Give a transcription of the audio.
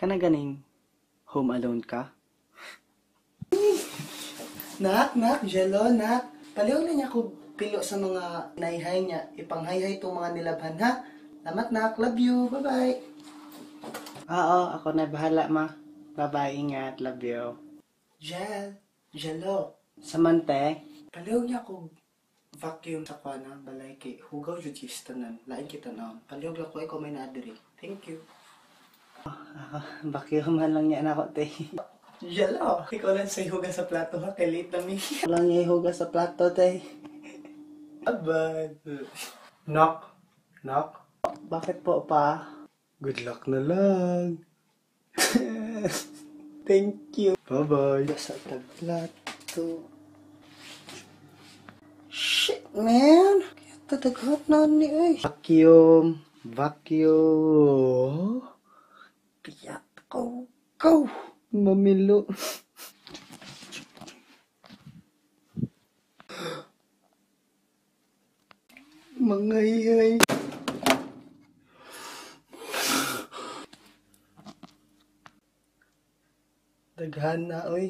Kana ganing home alone ka? Nak, Jello, nak. Paliw na niya ko pilo sa mga naihay niya. Ipanghayhay itong mga nilabhan, ha? Salamat, nak. Love you. Bye-bye. Oo, ako na bahala, ma. Bye-bye, ingat. Love you. Jello. Samante, Paliw niya ko vacuum sa kwana, balay kay hugaw jud tanan. Lain kita na. Paliw lang ko ikaw may naadiri. Thank you. bakyo man lang yan ako, te. Jello, ikaw lang sa hugas sa plato, ha? Kay late na mi. Walang niya ihugas sa plato, te. Abad. Knock. Bakit po, pa? Good luck na lang. Thank you. Bye-bye. Sa tagplato. Shit, man. Kaya tataghat na ni, ay. Vacuum. Kaya go. Mamilo. Mangayay. Daghan na, oy.